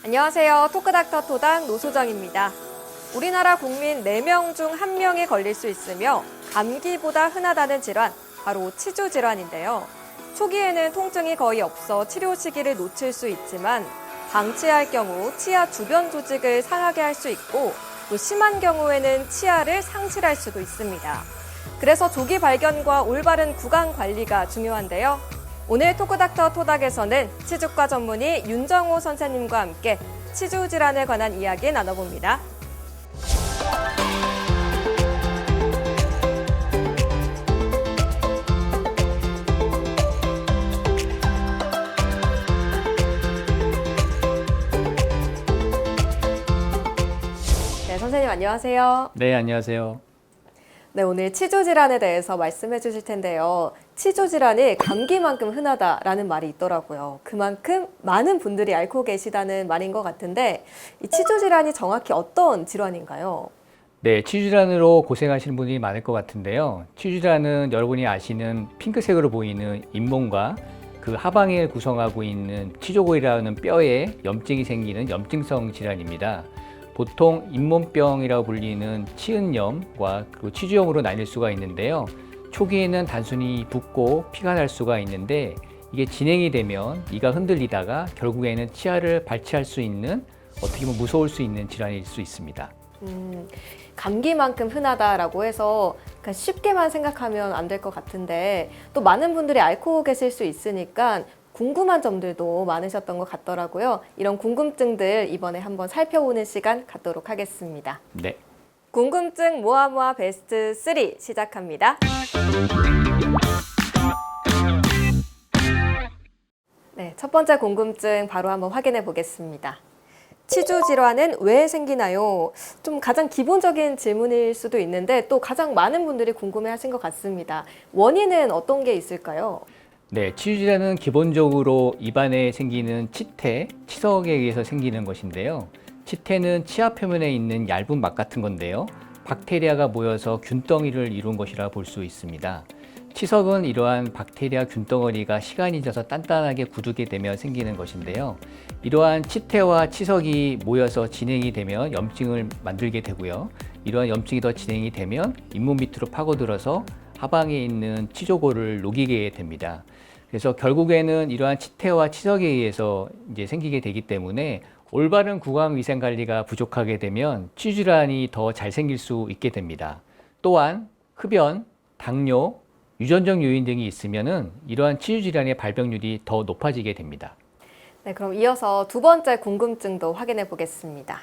안녕하세요. 토크닥터 토당 노소정입니다. 우리나라 국민 4명 중 1명이 걸릴 수 있으며 감기보다 흔하다는 질환, 바로 치주 질환인데요. 초기에는 통증이 거의 없어 치료 시기를 놓칠 수 있지만 방치할 경우 치아 주변 조직을 상하게 할 수 있고 또 심한 경우에는 치아를 상실할 수도 있습니다. 그래서 조기 발견과 올바른 구강 관리가 중요한데요. 오늘 토크닥터 토닥에서는 치주과 전문의 윤정호 선생님과 함께 치주 질환에 관한 이야기 나눠봅니다. 네, 선생님 안녕하세요. 네, 안녕하세요. 네, 오늘 치주 질환에 대해서 말씀해 주실 텐데요. 치주 질환이 감기만큼 흔하다라는 말이 있더라고요. 그만큼 많은 분들이 앓고 계시다는 말인 것 같은데 이 치주 질환이 정확히 어떤 질환인가요? 네, 치주 질환으로 고생하시는 분이 많을 것 같은데요. 치주 질환은 여러분이 아시는 핑크색으로 보이는 잇몸과 그 하방을 구성하고 있는 치조골이라는 뼈에 염증이 생기는 염증성 질환입니다. 보통 잇몸병이라고 불리는 치은염과 그리고 치주염으로 나뉠 수가 있는데요. 초기에는 단순히 붓고 피가 날 수가 있는데 이게 진행이 되면 이가 흔들리다가 결국에는 치아를 발치할 수 있는 어떻게 보면 무서울 수 있는 질환일 수 있습니다. 감기만큼 흔하다라고 해서 그냥 쉽게만 생각하면 안 될 것 같은데 또 많은 분들이 앓고 계실 수 있으니까 궁금한 점들도 많으셨던 것 같더라고요. 이런 궁금증들 이번에 한번 살펴보는 시간 갖도록 하겠습니다. 네. 궁금증 모아모아 베스트 3 시작합니다. 네, 첫 번째 궁금증 바로 한번 확인해 보겠습니다. 치주 질환은 왜 생기나요? 좀 가장 기본적인 질문일 수도 있는데 또 가장 많은 분들이 궁금해 하신 것 같습니다. 원인은 어떤 게 있을까요? 네, 치주 질환은 기본적으로 입안에 생기는 치태, 치석에 의해서 생기는 것인데요. 치태는 치아 표면에 있는 얇은 막 같은 건데요. 박테리아가 모여서 균덩이를 이룬 것이라 볼 수 있습니다. 치석은 이러한 박테리아 균덩어리가 시간이 지나서 단단하게 굳게 되면 생기는 것인데요. 이러한 치태와 치석이 모여서 진행이 되면 염증을 만들게 되고요. 이러한 염증이 더 진행이 되면 잇몸 밑으로 파고들어서 하방에 있는 치조골을 녹이게 됩니다. 그래서 결국에는 이러한 치태와 치석에 의해서 이제 생기게 되기 때문에 올바른 구강 위생 관리가 부족하게 되면 치주 질환이 더 잘 생길 수 있게 됩니다. 또한 흡연, 당뇨, 유전적 요인 등이 있으면은 이러한 치주 질환의 발병률이 더 높아지게 됩니다. 네, 그럼 이어서 두 번째 궁금증도 확인해 보겠습니다.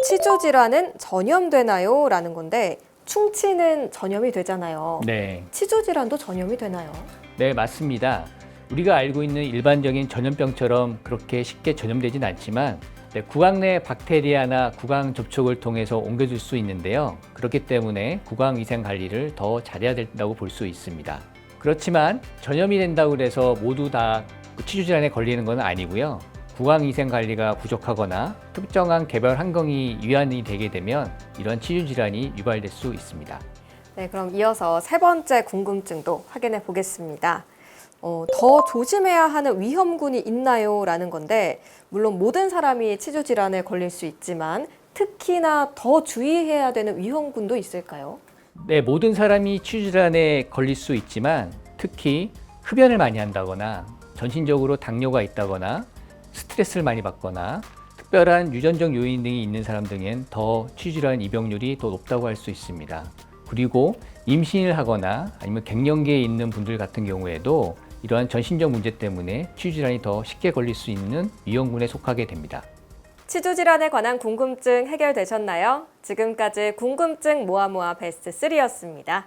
치주 질환은 전염되나요? 라는 건데 충치는 전염이 되잖아요. 네. 치주 질환도 전염이 되나요? 네, 맞습니다. 우리가 알고 있는 일반적인 전염병처럼 그렇게 쉽게 전염되진 않지만 구강 내 박테리아나 구강 접촉을 통해서 옮겨질 수 있는데요. 그렇기 때문에 구강 위생 관리를 더 잘해야 된다고 볼 수 있습니다. 그렇지만 전염이 된다고 해서 모두 다 치주 질환에 걸리는 건 아니고요. 구강 위생 관리가 부족하거나 특정한 개별 환경이 위반이 되게 되면 이런 치주 질환이 유발될 수 있습니다. 네, 그럼 이어서 세 번째 궁금증도 확인해 보겠습니다. 더 조심해야 하는 위험군이 있나요? 라는 건데 물론 모든 사람이 치주 질환에 걸릴 수 있지만 특히나 더 주의해야 되는 위험군도 있을까요? 네, 모든 사람이 치주 질환에 걸릴 수 있지만 특히 흡연을 많이 한다거나 전신적으로 당뇨가 있다거나 스트레스를 많이 받거나 특별한 유전적 요인 등이 있는 사람 등엔 더 치주 질환 입원율이 더 높다고 할 수 있습니다. 그리고 임신을 하거나 아니면 갱년기에 있는 분들 같은 경우에도 이러한 전신적 문제 때문에 치주 질환이 더 쉽게 걸릴 수 있는 위험군에 속하게 됩니다. 치주 질환에 관한 궁금증 해결되셨나요? 지금까지 궁금증 모아모아 베스트 3였습니다.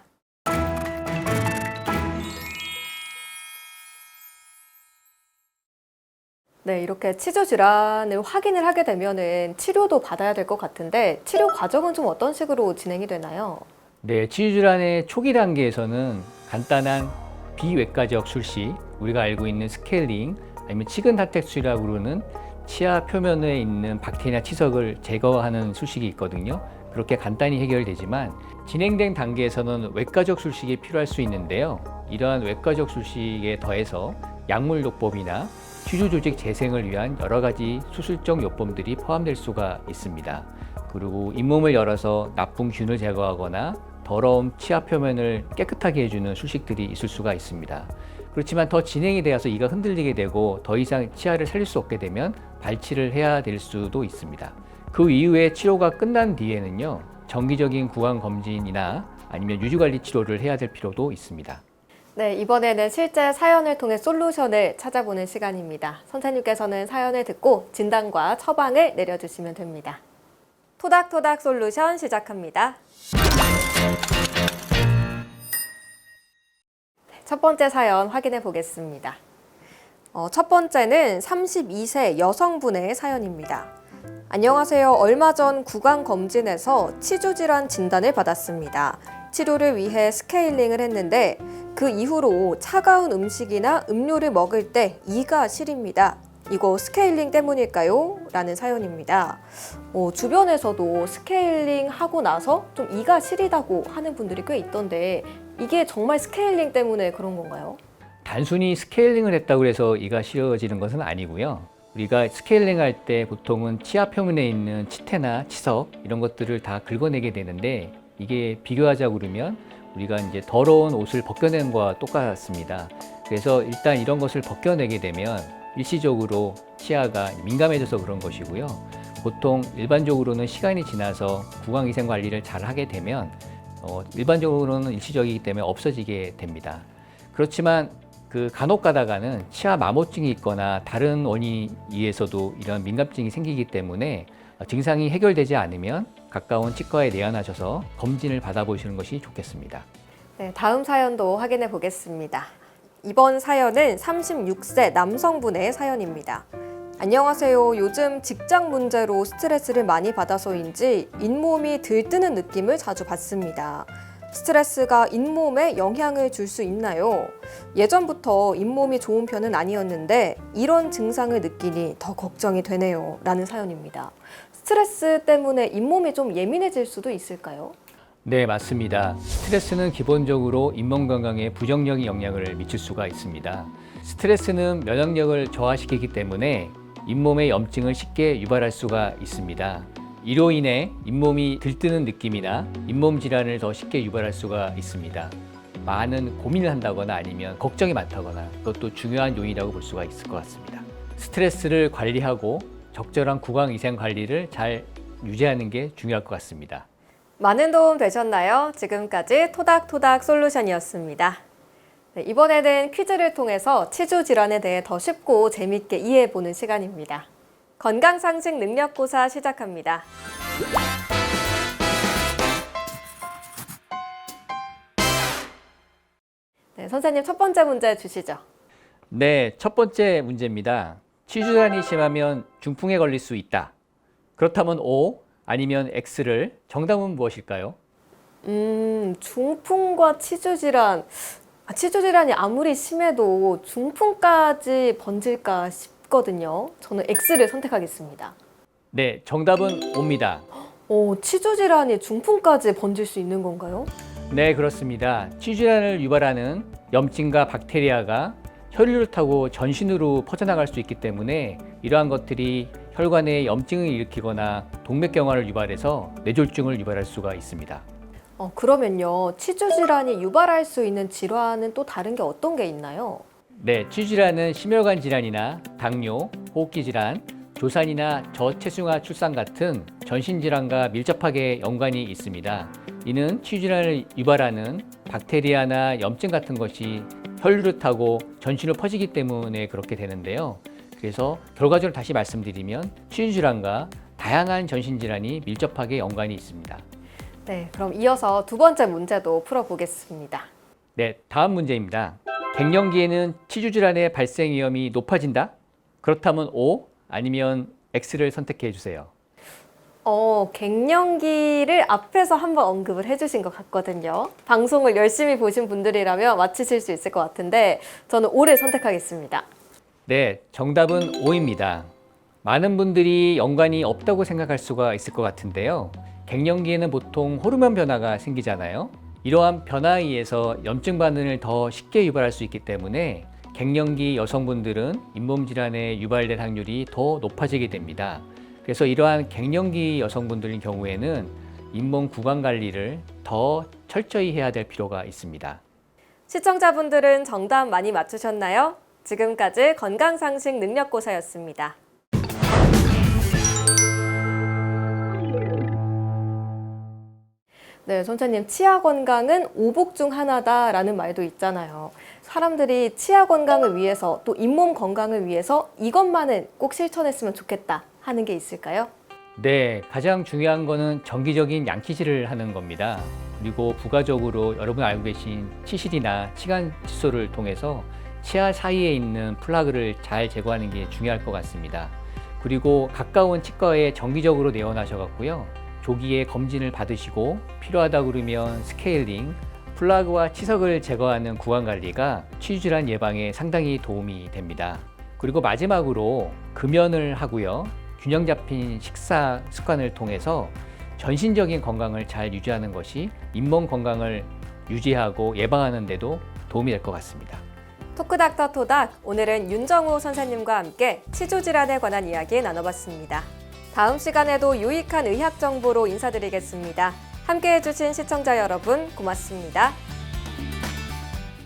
네, 이렇게 치주 질환을 확인을 하게 되면은 치료도 받아야 될 것 같은데 치료 과정은 좀 어떤 식으로 진행이 되나요? 네, 치주 질환의 초기 단계에서는 간단한 비외과적 술식, 우리가 알고 있는 스케일링, 아니면 치근타택술이라고 부르는 치아 표면에 있는 박테리아 치석을 제거하는 술식이 있거든요. 그렇게 간단히 해결되지만 진행된 단계에서는 외과적 술식이 필요할 수 있는데요. 이러한 외과적 술식에 더해서 약물요법이나 치주 조직 재생을 위한 여러 가지 수술적 요법들이 포함될 수가 있습니다. 그리고 잇몸을 열어서 나쁜 균을 제거하거나 더러운 치아 표면을 깨끗하게 해주는 수식들이 있을 수가 있습니다. 그렇지만 더 진행이 되어서 이가 흔들리게 되고 더 이상 치아를 살릴 수 없게 되면 발치를 해야 될 수도 있습니다. 그 이후에 치료가 끝난 뒤에는요, 정기적인 구강 검진이나 아니면 유지관리 치료를 해야 될 필요도 있습니다. 네, 이번에는 실제 사연을 통해 솔루션을 찾아보는 시간입니다. 선생님께서는 사연을 듣고 진단과 처방을 내려주시면 됩니다. 토닥토닥 솔루션 시작합니다. 첫 번째 사연 확인해 보겠습니다. 첫 번째는 32세 여성분의 사연입니다. 안녕하세요. 얼마 전 구강검진에서 치주질환 진단을 받았습니다. 치료를 위해 스케일링을 했는데 그 이후로 차가운 음식이나 음료를 먹을 때 이가 시립니다. 이거 스케일링 때문일까요? 라는 사연입니다. 주변에서도 스케일링 하고 나서 좀 이가 시리다고 하는 분들이 꽤 있던데 이게 정말 스케일링 때문에 그런 건가요? 단순히 스케일링을 했다고 해서 이가 시려지는 것은 아니고요. 우리가 스케일링 할 때 보통은 치아 표면에 있는 치태나 치석 이런 것들을 다 긁어내게 되는데 이게 비교하자고 그러면 우리가 이제 더러운 옷을 벗겨내는 거와 똑같습니다. 그래서 일단 이런 것을 벗겨내게 되면 일시적으로 치아가 민감해져서 그런 것이고요. 보통 일반적으로는 시간이 지나서 구강위생 관리를 잘 하게 되면 일반적으로는 일시적이기 때문에 없어지게 됩니다. 그렇지만 간혹 가다가는 치아 마모증이 있거나 다른 원인에 의해서도 이런 민감증이 생기기 때문에 증상이 해결되지 않으면 가까운 치과에 내원하셔서 검진을 받아보시는 것이 좋겠습니다. 네, 다음 사연도 확인해 보겠습니다. 이번 사연은 36세 남성분의 사연입니다. 안녕하세요. 요즘 직장 문제로 스트레스를 많이 받아서인지 잇몸이 들뜨는 느낌을 자주 받습니다. 스트레스가 잇몸에 영향을 줄 수 있나요? 예전부터 잇몸이 좋은 편은 아니었는데 이런 증상을 느끼니 더 걱정이 되네요. 라는 사연입니다. 스트레스 때문에 잇몸이 좀 예민해질 수도 있을까요? 네, 맞습니다. 스트레스는 기본적으로 잇몸 건강에 부정적인 영향을 미칠 수가 있습니다. 스트레스는 면역력을 저하시키기 때문에 잇몸의 염증을 쉽게 유발할 수가 있습니다. 이로 인해 잇몸이 들뜨는 느낌이나 잇몸 질환을 더 쉽게 유발할 수가 있습니다. 많은 고민을 한다거나 아니면 걱정이 많다거나 그것도 중요한 요인이라고 볼 수가 있을 것 같습니다. 스트레스를 관리하고 적절한 구강위생 관리를 잘 유지하는 게 중요할 것 같습니다. 많은 도움 되셨나요? 지금까지 토닥토닥 솔루션이었습니다. 네, 이번에는 퀴즈를 통해서 치주 질환에 대해 더 쉽고 재밌게 이해해보는 시간입니다. 건강상식 능력고사 시작합니다. 네, 선생님 첫 번째 문제 주시죠. 네, 첫 번째 문제입니다. 치주 질환이 심하면 중풍에 걸릴 수 있다. 그렇다면 O 아니면 X를 정답은 무엇일까요? 중풍과 치주 질환. 치주 질환이 아무리 심해도 중풍까지 번질까 싶거든요. 저는 X를 선택하겠습니다. 네, 정답은 O입니다. 치주 질환이 중풍까지 번질 수 있는 건가요? 네, 그렇습니다. 치주 질환을 유발하는 염증과 박테리아가 혈류를 타고 전신으로 퍼져나갈 수 있기 때문에 이러한 것들이 혈관에 염증을 일으키거나 동맥경화를 유발해서 뇌졸중을 유발할 수가 있습니다. 그러면요, 치주 질환이 유발할 수 있는 질환은 또 다른 게 어떤 게 있나요? 네, 치주 질환은 심혈관 질환이나 당뇨, 호흡기 질환, 조산이나 저체중아 출산 같은 전신 질환과 밀접하게 연관이 있습니다. 이는 치주 질환을 유발하는 박테리아나 염증 같은 것이 혈류를 타고 전신으로 퍼지기 때문에 그렇게 되는데요. 그래서 결과적으로 다시 말씀드리면 치주 질환과 다양한 전신 질환이 밀접하게 연관이 있습니다. 네, 그럼 이어서 두 번째 문제도 풀어보겠습니다. 네, 다음 문제입니다. 갱년기에는 치주 질환의 발생 위험이 높아진다? 그렇다면 O 아니면 X를 선택해 주세요. 갱년기를 앞에서 한번 언급을 해주신 것 같거든요. 방송을 열심히 보신 분들이라면 맞히실 수 있을 것 같은데 저는 O를 선택하겠습니다. 네, 정답은 O입니다. 많은 분들이 연관이 없다고 생각할 수가 있을 것 같은데요. 갱년기에는 보통 호르몬 변화가 생기잖아요. 이러한 변화에 의해서 염증 반응을 더 쉽게 유발할 수 있기 때문에 갱년기 여성분들은 잇몸 질환에 유발될 확률이 더 높아지게 됩니다. 그래서 이러한 갱년기 여성분들의 경우에는 잇몸 구강 관리를 더 철저히 해야 될 필요가 있습니다. 시청자분들은 정답 많이 맞추셨나요? 지금까지 건강상식 능력고사였습니다. 네, 선생님, 치아 건강은 오복 중 하나다라는 말도 있잖아요. 사람들이 치아 건강을 위해서 또 잇몸 건강을 위해서 이것만은 꼭 실천했으면 좋겠다 하는 게 있을까요? 네, 가장 중요한 거는 정기적인 양치질을 하는 겁니다. 그리고 부가적으로 여러분 알고 계신 치실이나 치간 칫솔을 통해서 치아 사이에 있는 플라그를 잘 제거하는 게 중요할 것 같습니다. 그리고 가까운 치과에 정기적으로 내원하셔갖고요. 조기에 검진을 받으시고 필요하다 그러면 스케일링, 플라그와 치석을 제거하는 구강 관리가 치주 질환 예방에 상당히 도움이 됩니다. 그리고 마지막으로 금연을 하고요. 균형 잡힌 식사 습관을 통해서 전신적인 건강을 잘 유지하는 것이 잇몸 건강을 유지하고 예방하는 데도 도움이 될 것 같습니다. 토크닥터 토닥, 오늘은 윤정우 선생님과 함께 치주 질환에 관한 이야기 나눠봤습니다. 다음 시간에도 유익한 의학 정보로 인사드리겠습니다. 함께해 주신 시청자 여러분 고맙습니다.